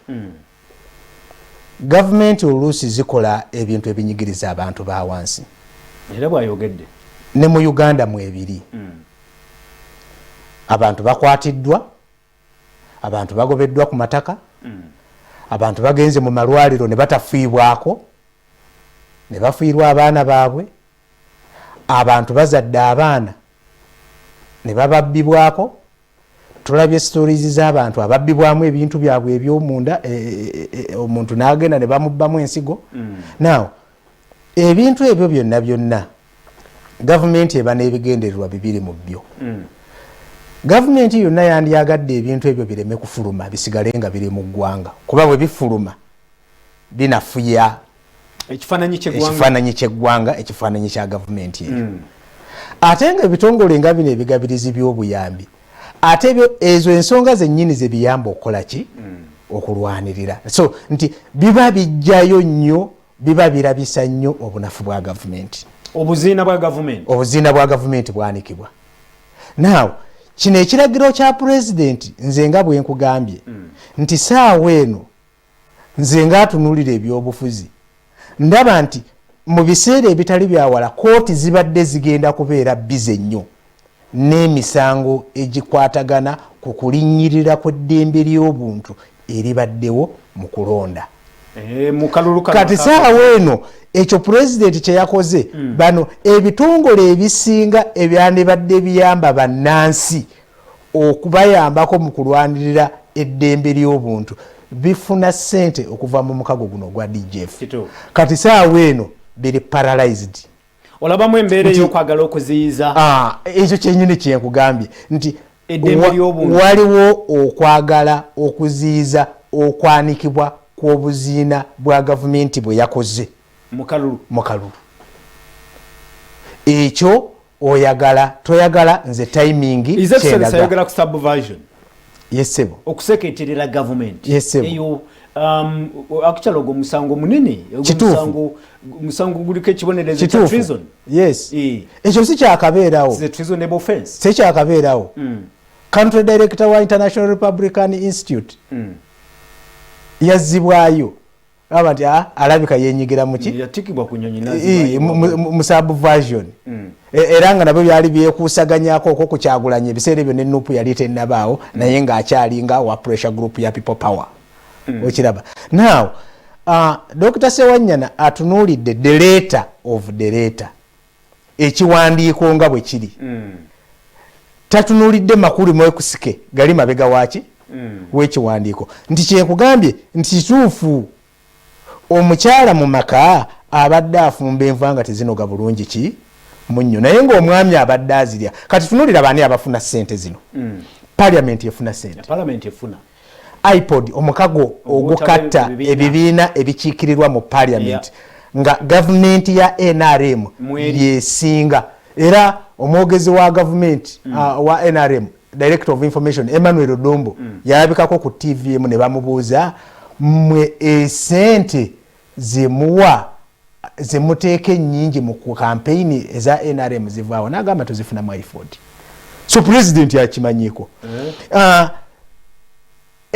gavumenti oluusi zikola ebintu ebinyigiriza abantu ba wansi, era bw'ayogedde ne mu Uganda mwebiri. Abantu bakwatiddwa, abantu bagobeddwa ku mataka, abantu bagenze mu malwaliro ne batafiibwako, ne bafiirwa abaana baabwe, abantu bazadde abaana ne bababbibwako. Tulabye stories z'abantu ababbibwamu ebintu byabwe eby'omunda, omuntu n'agenda ne bamubbamu ensigo. Now ebintu ebyo byonna gavumenti eba n'ebigendererwa bibiri mu byo. Gavumenti yonna yandyagadde ebintu ebyo bireme kufuluma, bisigale nga biri mu ggwanga, kuba bwe bifuluma binafuya ekifaananyi ky'eggwanga, ekifaananyi kya gavumenti eyo. Ate nga ebitongole nga bino ebigabirizi by'obuyambi, ate ezo ensonga zennyini ze biyamba okukola ki? Okulwanirira. So nti biba bijjayo nnyo, biba birabisa nnyo obunafu bwa gavumenti, obuziina bwa gavumenti bwanikibwa. Now kino ekiragiro kya pulezidenti nze nga bwe nkugambye nti saawa eno nze nga atunulira ebyobufuzi ndaba nti mu biseera ebitali byawala kooti zibadde zigenda kubeera bize nnyo n'emisango egikwatagana ku kulinnyirira kw'eddembe ly'obuntu eribaddewo mu kulonda. Kati saawa eno ekyo pulezidenti kye yakoze, bano ebitongole ebisinga ebyandibadde biyamba bannansi okubayambako mu kulwanirira eddembe ly'obuntu bifuna ssente okuva mu mukago guno gwa DGF. Kati saawa eno biri paralyzed. Olabamu embeera ey'okwagala okuziyiza. Ekyo kyennyini kye nkugambye nti waliwo okwagala okuziyiza okwanikibwa kw'obuziina bwa gavumenti bwe yakoze mu kalulu. Ekyo oyagala toyagala, nze timing kyeyagala ku subversion. Yes sebo. Okuseketerera gavumenti. Yes sebo. Eyo actually ogwo musango munene, musango guliko ekibonerezo kya treason. Yes. Ekyo si kyakabeerawo. It's a treasonable offense. Si kyakabeerawo. Country Director wa International Republican Institute yazzibwayo abantu alabika yenyigira muki yatikibwa ku nnyonyi nazi mu subversion. Era nga nabyo byali byekuusaganyako okwo ku Kyagulanyi ebiseera ebyo ne Nuupu yali tennabaawo naye ng'akyalinga wa pressure group ya People Power. Okiraba. Now Dr. Sewanyana atunuulidde the letter of the letter, ekiwandiiko nga bwe kiri. Tatunuulidde makulu mwekusike gali mabega waki w'ekiwandiiko. Nti kyenkugambye nti kituufu omukyala mu maka abadde afumba enva nga tezinoga bulungi ki munnyo, naye ng'omwami abadde azirya. Kati tunuulira baani abafuna ssente zino. Parliament efuna ssente. iPod omukago ogukatta ebibiina ebikiikirirwa mu Parliament nga gavumenti ya NRM yesinga. Era omwogezi wa gavumenti wa NRM, Director of Information, Emmanuel Odombo, yalabikako ku TVM ne bamubuuza, mwe esente zemuwa zemuteeke nyingi mu campaign eza NRM zivaawo n'agamba tuzifuna mu ifodi. So president yakimanyiko.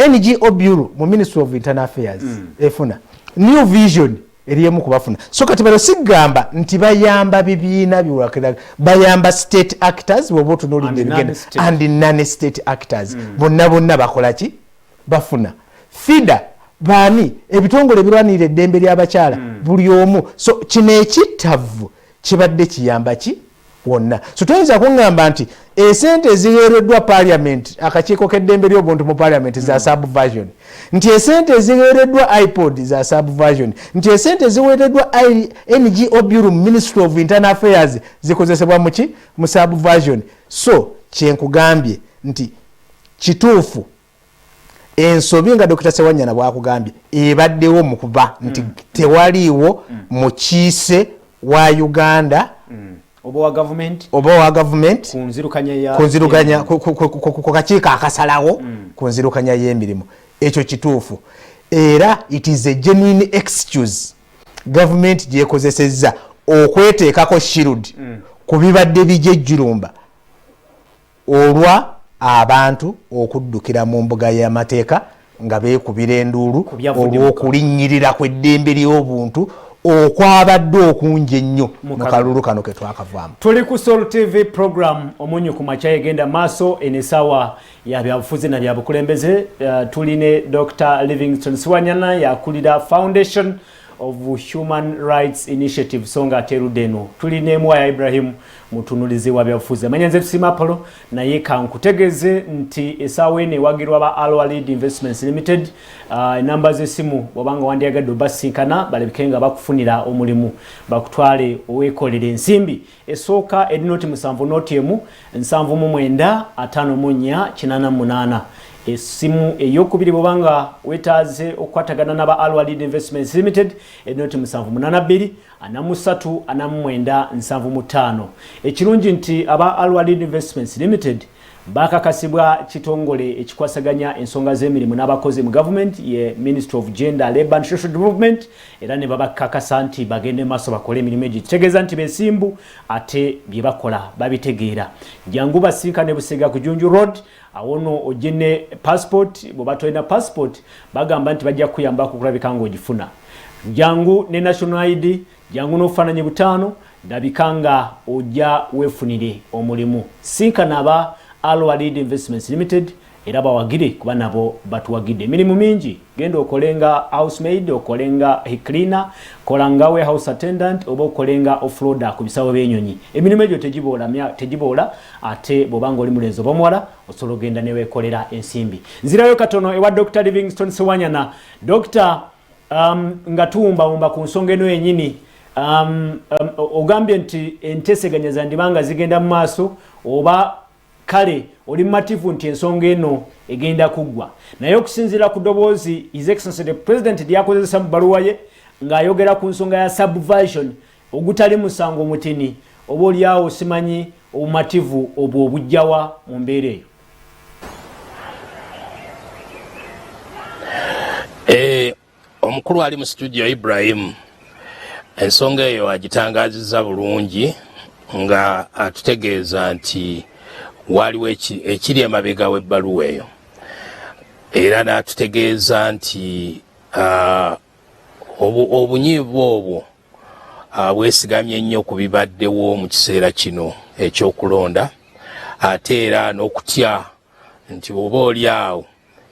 NGO Bureau mu Ministry of Internal Affairs efuna new vision eriemu kubafuna. So kati balo sigamba nti bayamba bibiina biwakira bayamba state actors wobotu no lingene and non state actors bonna bakola ki bafuna FIDA bani ebitongole birwanira eddembe ly'abakyala buli omu. So kino ekitavu kibadde kiyamba ki wonna. So tuyinza kungamba nti esente eziweereddwa parliament akakiiko k'eddembe ly'obuntu mu parliament za subversion, nti esente eziweereddwa iPod za subversion, nti esente eziweereddwa NGO Bureau Ministry of Internal Affairs zikozesebwa muki mu subversion. So kyenkugambye nti kituufu ensobi nga Dr. Sewanyana bwakugambye ebaddewo mu kuba nti tewaliiwo mukiise wa Uganda oba wa government kunzirukanya ku kakiiko akasalawo kunzirukanya y'emirimu. Ekyo kituufu era it is a genuine excuse government gyekozesezza okweteekako shield ku bibadde bijejjulumba olwa abantu okuddukira mu mbuga y'amateeka nga beekubira enduulu olw'okulinnyirira kw'eddembe ly'obuntu okwabadde okungi ennyo mu kalulu kano ke twakavaamu. Tuli ku Soul TV program Omunnyo Ku Makya egenda maaso enesawa ya byabufuzi na byabukulembeze. Tuline Dr. Livingstone Sewanyana yakulira Foundation of Human Rights Initiative songa terudeno. Tuline Mwaya Ibrahim mutunulizi wa byabufuzi. Amanyanze tusima palo na yeka nkutegeze nti esawe ne wagirwa ba Alwalid Investments Limited. Namba z'essimu wabanga wandiyagadde basinkana balebikenga bakufunira omulimu bakutwale owekolere ensimbi. Esooka edinoti musanvu noti emu nsanvu mu mwenda atano munya kinana munana. Esimu eyokubiri bobanga wetaze okwatagana naba Alwalid Investments Limited edinoti musanvu munana bbiri anamusatu anamwenda nsanvu mutano. Ekirungi nti aba Alwalid Investments Limited bakakasibwa kitongole ekikwasaganya ensonga z'emirimu n'abakozi mu government ye Ministry of Gender, Labour and Social Development era ne babakakasa nti bagende maaso bakole emirimu egyo. Kitegeeza nti besimbu ate bye bakola babitegeera. Jangu basinkane Busega ku Junju Road awono ogene passport bo batolina passport bagamba nti bajja kuyamba kukulabika ngo ogifuna. Jangu ne national ID jangu n'okufaananya butaano ndabikanga ojja wefunire omulimu. Sinkana aba Alwalid Investments Limited era bawagire kuba nabo batuwagidde emirimu mingi. Genda okolenga housemaid, okolenga cleaner, kolanga warehouse attendant oba okolenga offloader ku bisawo by'ennyonyi. Emirimu egyo tegiboola ate bobanga oli mulenzi oba muwala osobola ogenda ne weekolera ensimbi. Nzirayo katono ewa Dr. Livingstone Sewanyana. Dr. nga tuwumbawumba ku nsonga eno yennyini ogambye nti enteseganya zandibanga zigenda mu maaso oba kale oli mativu nti ensonga eno egenda kuggwa. Naye okusinziira ku ddoboozi His Excellency the President lyakozesa mu baluwa ye ng'ayogera ku nsonga ya subversion ogutali musango mutini oba oliawo simanyi obumativu obwo obujjawa mu mbeera eyo. Omukulu ali mu studio Ibrahim ensonga eyo agitangazizza bulungi nga atutegeeza nti waliwo ekiri emabega w'ebbaluwa eyo era n'atutegeeza nti obunyiivu obwo bwesigamye nnyo ku bibaddewo mu kiseera kino ekyokulonda ate era n'okutya nti oba oli awo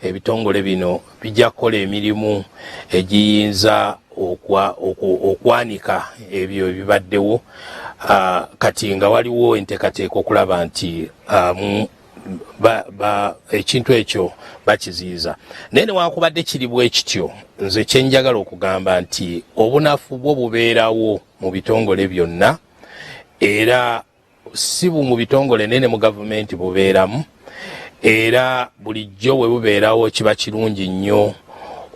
ebitongole bino bijja kukola emirimu egiyinza okwanika ebyo ebibaddewo kati nga waliwo enteekateeka okulaba nti ekintu ekyo bakiziyiza. Naye newankubadde kiri bwe kityo nze kyenjagala okugamba nti obunafu bwo bubeerawo mu bitongole byonna era si mu bitongole nene mu gavumenti bubeeramu era bulijjo bwe bubeerawo kiba kirungi nnyo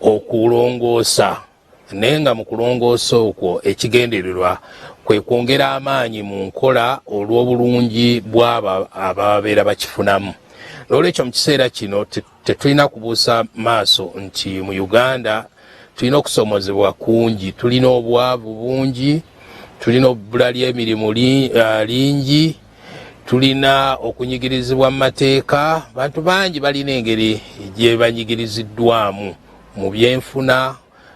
okulongoosa naye nga mu kulongoosa okwo ekigendererwa kwe kwongera amaanyi mu nkola olw'obulungi bw'abo ababeera bakifunamu. N'olwekyo mu kiseera kino tetulina kubuusa maaso nti mu Uganda tulina okusomozebwa kungi, tulina obwavu bungi, tulina obbula ly'emirimu lingi, tulina okunyigirizibwa mu mateeka. Bantu bangi balina engeri gye banyigiriziddwamu mu byenfuna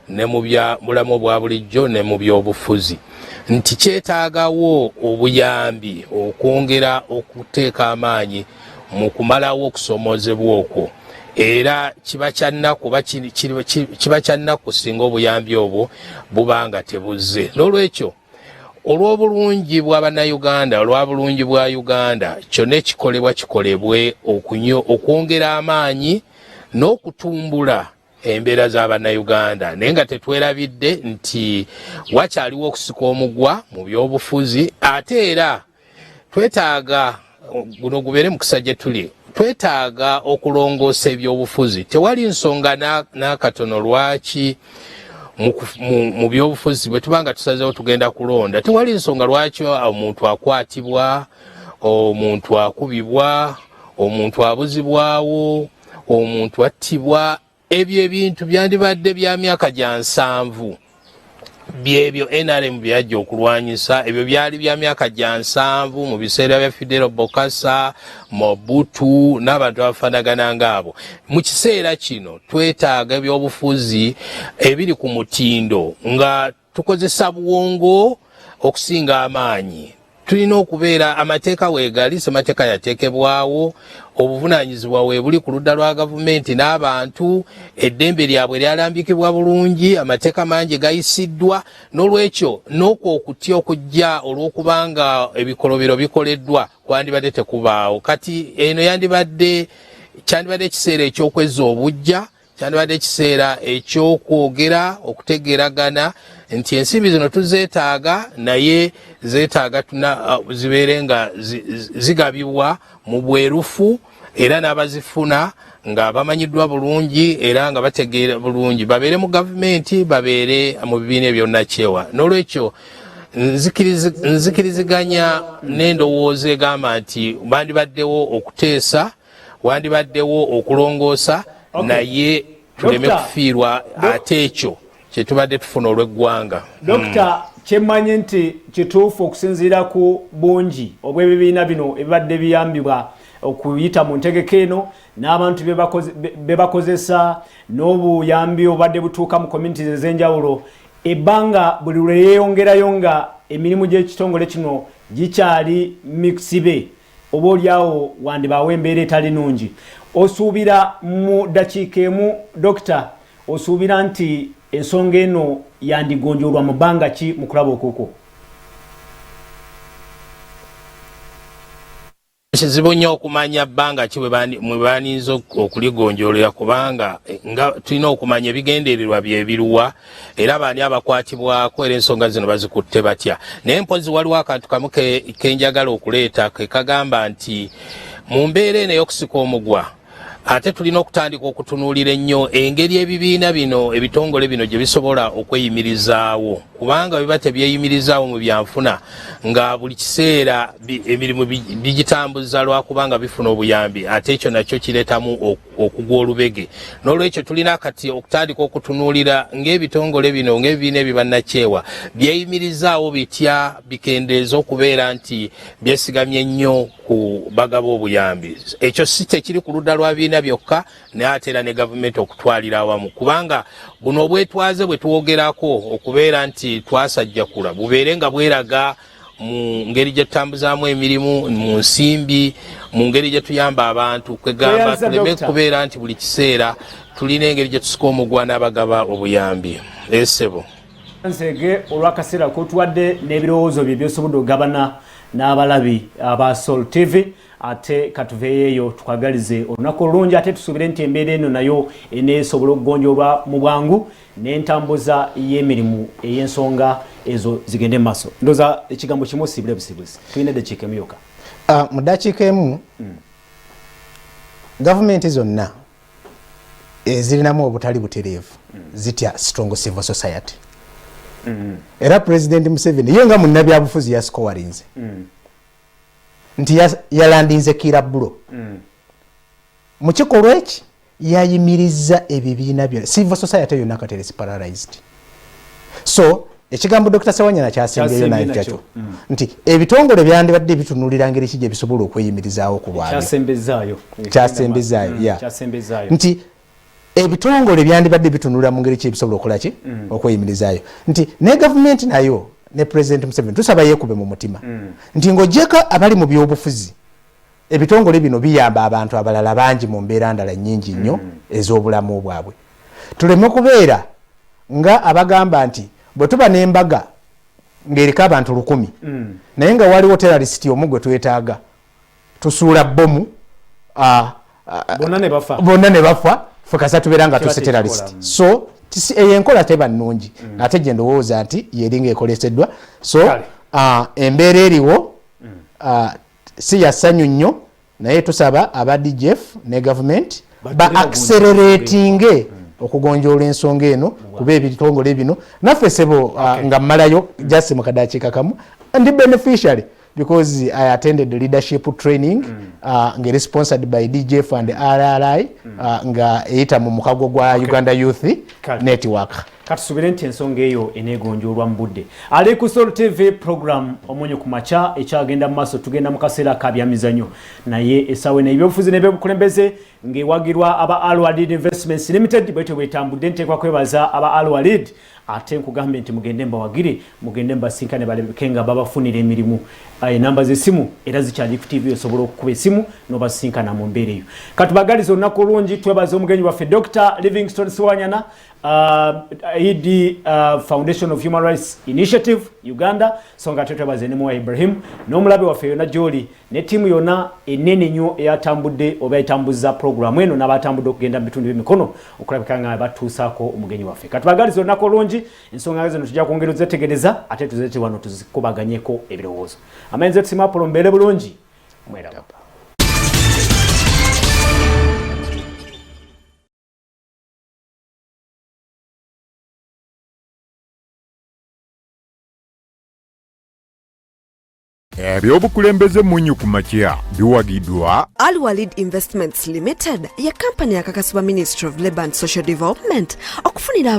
ne mu bulamu obwa bulijjo ne mu by'obufuzi. Nti kyetaagawo obuyambi okwongera okuteeka amaanyi mu kumalawo okusomozebwa okwo, era kiba kyannaku singa obuyambi obwo buba nga tebuzze. N'olwekyo olw'obulungi bw'Abannayuganda, olw'obulungi bwa Uganda, kyonna kikolebwe okwongera amaanyi n'okutumbula embeera z'Abannayuganda, naye nga tetwerabidde nti wakyaliwo okusika omugwa mu by'obufuzi. Ate era twetaaga guno gubeere mukisa gye tuli, twetaaga okulongoosa eby'obufuzi. Tewali nsonga n'akatono lwaki mu by'obufuzi bwe tubanga tusazeewo tugenda kulonda, tewali nsonga lwaki omuntu akwatibwa, omuntu akubibwa, omuntu abuzibwawo, omuntu attibwa. Ebyo ebintu byandibadde bya myaka gya 7 byebyo NRM byajja okulwanyisa. Ebyo byali bya myaka gya 7 mu biseera bya Fidel Bokassa, Mobutu n'abantu abafaanagana ng'abo. Mu kiseera kino twetaaga ebyobufuzi ebiri ku mutindo nga tukozesa buwongo okusinga amaanyi. Tulina okubeera amateeka weegali, semateeka yateekebwawo, obuvunaanyizibwa we buli ku ludda lwa gavumenti n'abantu, eddembe lyabwe lyalambikibwa bulungi, amateeka mangi gayisiddwa. N'olwekyo n'okwo okutya okujja olw'okubanga ebikolobero bikoleddwa kwandibadde tekubaawo. Kati eno kyandibadde ekiseera eky'okwezza obujja, kyandibadde ekiseera eky'okwogera, okutegeeragana nti ensimbi zino tuzeetaaga, naye zeetaaga zibeere nga zigabibwa mu bwerufu, era n'abazifuna nga bamanyiddwa bulungi era nga bategeera bulungi, babeere mu gavumenti, babeere mu bibiina ebyonnakyewa. N'olwekyo nzikiriziganya n'endowooza egamba nti bandibaddewo okuteesa, wandibaddewo okulongoosa, naye tuleme kufiirwa ate ekyo kyetubadde tufuna olw'eggwanga. Dokita, kyemmanyi nti kituufu okusinziira ku bungi obw'ebibiina bino ebibadde biyambibwa okuyita mu ntegeka eno n'abantu be bakozesa n'obuyambi obadde butuuka mu communities ez'enjawulo, ebbanga buli lwe yeeyongerayo nga emirimu gy'ekitongole kino gikyali miksibe, oba oliawo wandibaawo embeera etali nungi. Osuubira mu dakiika emu, Dokita, osuubira nti ensonga eno yandigonjoolwa mu bbanga ki mu kulaba okuko? Kizibu nnyo okumanya bbanga ki mwe baninza okuligonjoolera, kubanga nga tulina okumanya ebigendererwa byebiruwa era baani abakwatibwako era ensonga zino bazikutte batya. Naye mpozi waliwo akantu kamu kenjagala okuleeta kagamba nti mu mbeera eno ey'okusika omugwa ate tulina okutandika okutunuulira ennyo engeri ebibiina bino, ebitongole bino gye bisobola okweyimirizaawo, kubanga biba tebyeyimirizaawo mu byanfuna nga buli kiseera emirimu bigitambuza lwakubanga bifuna obuyambi, ate ekyo nakyo kireetamu okugwa olubege. N'olwekyo tulina kati okutandika okutunuulira ng'ebitongole bino, ng'ebibiina ebibannakyewa byeyimirizaawo bitya, bikendeeza okubeera nti byesigamye nnyo ku bagaba obuyambi. Ekyo si tekiri ku ludda lwa bibiina byokka, naye ate era ne gavumenti okutwalira awamu, kubanga buno obwetwaze bwe tuwogerako okubeera nti twasajjakula bubeere nga bweraga mu ngeri gye tutambuzaamu emirimu, mu nsimbi, mu ngeri gye tuyamba abantu, kwegamba tuleme kubeera nti buli kiseera tulina engeri gye tusika omugwa n'abagaba obuyambi. Esebo nsege olw'akaseera kotuwadde n'ebirowoozo bye byosobodde okugabana n'abalabi aba Soul TV, ate katuveeyo tukagalize olunaku olulungi, ate tusuubire nti embeera eno nayo eneesobola okugonjoolwa mu bwangu n'entambuza y'emirimu ey'ensonga ezo zigende mu maaso. Ndooza ekigambo kimu siibule busibuzi, tulina eddakiika emu yokka. Mu ddakiika emu gavumenti zonna ezirinamu obutali butereevu zitya strong civil society. Era President Museveni ye nga munnabyabufuzi yasikowalinze nti yalandinze Kirabulo mu kikolwa eki yayimiriza ebibiina byonna civil society yonna kati is paralyzed. So ekigambo Dr. Sewanyana kyasembeyo nakyo nti ebitongole byandibadde bitunulira ngeri ki gye bisobola okweyimirizaawo ku bwabyo. Kyasembezaayo nti ebitongole byandibadde bitunulira mu ngeri ki ebisobola okukola ki okweyimirizaayo nti ne gavumenti nayo ne President Museveni tusaba yeekube mu mutima nti ng'ogyeko abali mu byobufuzi ebitongole bino biyamba abantu abalala bangi mu mbeera ndala nnyingi nnyo ez'obulamu bwabwe. Tuleme kubeera nga abagamba nti bwe tuba n'embaga ng'eriko abantu 100 naye nga waliwo terrorist omu gwe twetaaga tusuula bbomu bonna ne bafa ffe kasa tubeera nga tuse terrorist. So eyo enkola teba nnungi ate gye ndowooza nti yeringa ekoleseddwa. So embeera eriwo si ya ssanyu nnyo naye tusaba aba DGF ne government ba accelerating okugonjoola ensonga eno kuba ebitongole bino naffe sebo nga mmalayo just mu kadakiika kamu ndi beneficiary because I attended the leadership training nga sponsored by DGF and RRI nga eyita mu mukago gwa Uganda Youth Network. Katusubire nti ensonga eyo eneegonjoolwa mu budde. Ali ku Soul TV program Omunnyo Ku Makya ekyagenda mu maaso tugenda mu kaseera ka byamizannyo naye essaawa n'ebyobufuzi n'ebyobukulembeze ng'ewagirwa aba Alwalid Investments Limited bwetyo bwetambudde nteekwa kwebaza aba Alwalid ate nkugambe nti mugende mbawagire mugende mbasinkane balebeke nga babafunira emirimu. Enamba z'essimu era zikyali ku TV osobola okukuba essimu n'obasinkana mu mbeera eyo. Katubagaliza olunaku olungi twebaza omugenyi waffe Dr. Livingstone Sewanyana ED Foundation of Human Rights Initiative Uganda songa twebaze ne Moya Ibrahim n'omulabe waffe yonna gy'oli ne ttiimu yonna ennene nnyo eyatambudde oba etambuza programu eno n'abatambudde okugenda mu bitundu by'emikono okulabika nga batuusaako omugenyi waffe. Katubagaliza olunaku olungi ensonga zino tujja kwongera ozetegereza ate tuzete wano tuzikubaganyeko ebirowoozo. Amenze tusima Apollo mbeere bulungi mweraba. ebyobukulembeze Omunnyo Ku Makya biwagiddwa Alwalid Investments Limited ya kampani yakakasibwa Ministry of Labour and Social Development okufunira